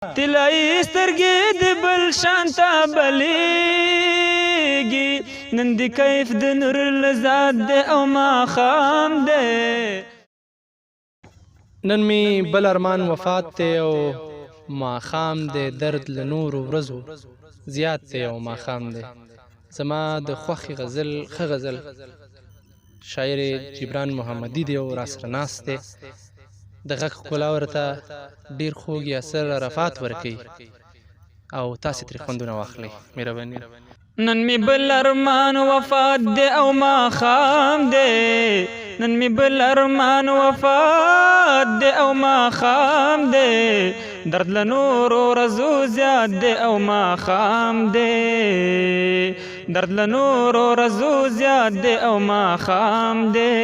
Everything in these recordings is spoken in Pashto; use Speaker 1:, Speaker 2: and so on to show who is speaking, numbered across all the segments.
Speaker 1: طلایي سترګې د بل شانته بلیږي نن د کیف د نور لذات دی او ماښام دی
Speaker 2: نن می بل ارمان وفات دی او ماښام دی درد له نورو ورځو زیات دی او ماښام دی زما د خوښې غزل ښه غزل شاعر جبران محمدي دی او راسره ناست دی د غږ ښکلا ورته ډېر خوږ یاسر عرفات ورکوي او تاسې ترې خوندونه واخلئ مهرباني
Speaker 1: نن می بل ارمان وفات دی او ماښام دی نن می بل ارمان وفات دی او ماښام دی درد له نورو ورځو زیات دی او ماښام دی درد له نورو ورځو زیات دی او ماښام دی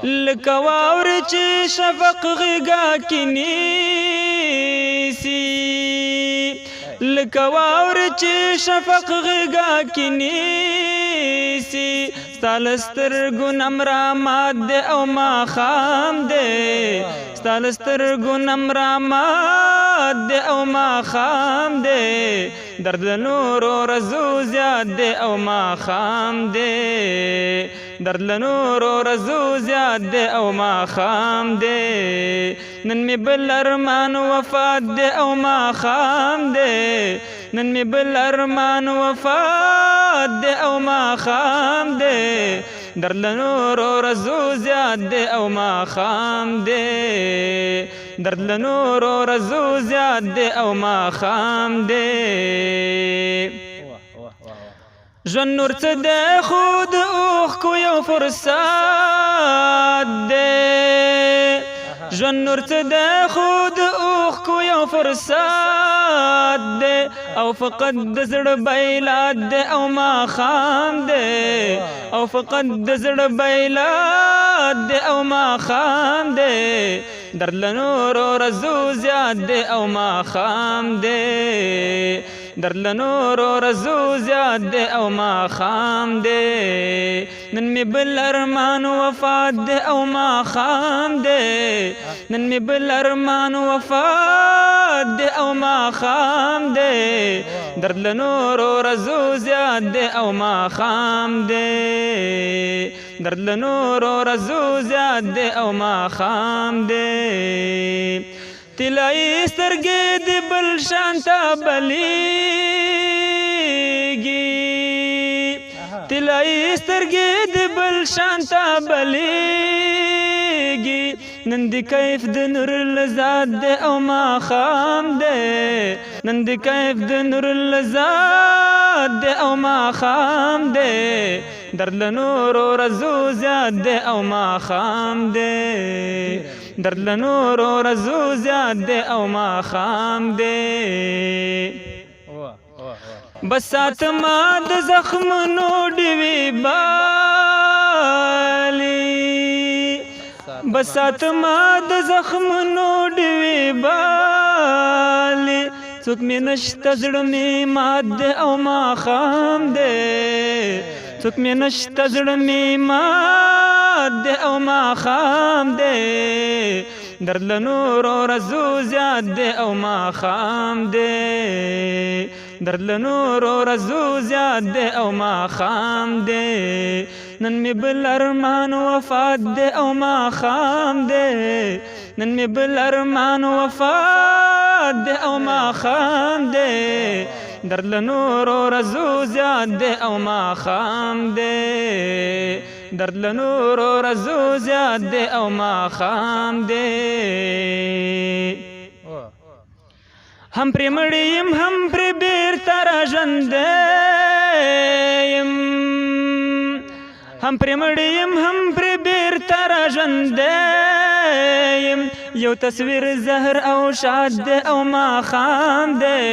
Speaker 1: لکه واورې چې شفق غېږه کې نیسي لکه واورې چې شفق غېږه کې نیسي ستا له سترګو نه مرامات دی او ماښام دی ستا له سترګو نه مرامات دی او ماښام دی درد له نورو ورځو زیات دی او ماښام دی درد له نورو ورځو زیات دی او ماښام دی نن می بل ارمان وفات دی او ماښام دی نن می بل ارمان وفات دی او ماښام دی درد له نورو ورځو زیات دی او ماښام دی درد له نورو ورځو زیات دی او ماښام دی ژوند نور څه دی خو د اوښکو یو فرصت دی ژوند نور څه دی خو د اوښکو یو فرصت دی او فقط د زړه بیلات دی او ماښام دی او فقط د زړه بیلات دی او ماښام دی درد له نورو ورځو زیات دی او ماښام دی درد له نورو ورځو زیات دی او ماښام دی نن می بل ارمان وفات دی او ماښام دی نن می بل ارمان وفات دی او ماښام دی درد له نورو ورځو زیات دی او ماښام دی درد له نورو ورځو زیات دی او ماښام دی طلایي سترګې د بل شانته بلیږي طلایي سترګې د بل شانته بلیږي نن د کیف د نور لذات دی او ماښام دی نن د کیف د نور لذات دی او ماښام دی درد له نورو ورځو زیات دی او ماښام دی درد له نورو ورځو زیات دی او ماښام دی بس ساتما د زخمونو ډیوې بالي بس ساتما د زخمونو ډیوې بالي څوک مې نشته زړه مې مات دی او ماښام دی څوک مې نشته زړه مې مات دی او ماښام دی درد له نورو ورځو زیات دی او ماښام دی درد له نورو ورځو زیات دی او ماښام دی نن می بل ارمان وفات دی او ماښام دی نن می بل ارمان وفات دی او ماښام دی درد له نورو ورځو زیات دی او ماښام دی درد له نورو ورځو زیات دی او ماښام دی هم پرې مړی یم هم پرې بېرته راژوندی یم هم پرې مړی یم هم پرې بېرته راژوندی یم یو تصویر زهر او شاد دی او ماښام دی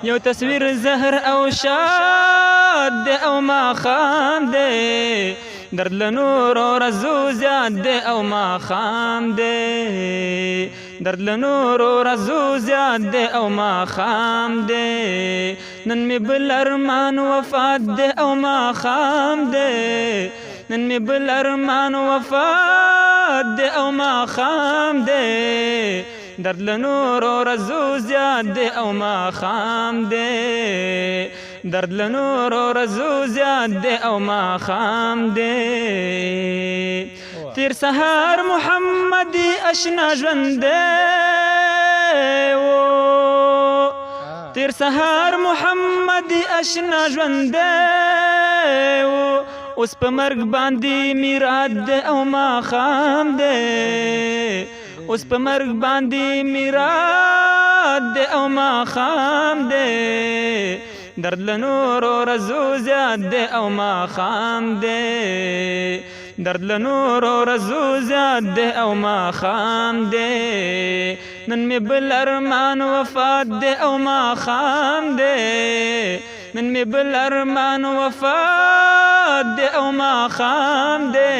Speaker 1: یو تصویر زهر او شاد دی او ماښام دی درد له نورو ورځو زیات دی او ماښام دی درد له نورو ورځو زیات دی او ماښام دی نن می بل ارمان وفات دی او ماښام دی نن می بل ارمان وفات دی او ماښام دی درد له نورو ورځو زیات دی او ماښام دی درد له نورو ورځو زیات دی او ماښام دی تیر سهار محمد اشنا ژوند دی تیر سهار محمد اشنا ژوند دی اوس په مرګ باندې میرات دی او ماښام دی اوس په مرګ باندې میرات دی او ماښام دی درد له نورو ورځو زیات دی او ماښام دی درد له نورو ورځو زیات دی او ماښام دی نن مې بل ارمان وفات دی او ماښام دی نن مې بل ارمان وفات دی او ماښام دی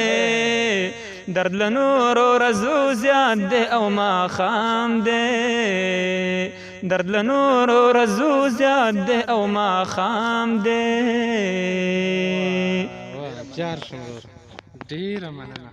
Speaker 1: درد له نورو ورځو زیات دی او ماښام دی درد له نورو ورځو زیات دی او ماښام دی
Speaker 2: جار شو ډېره مننه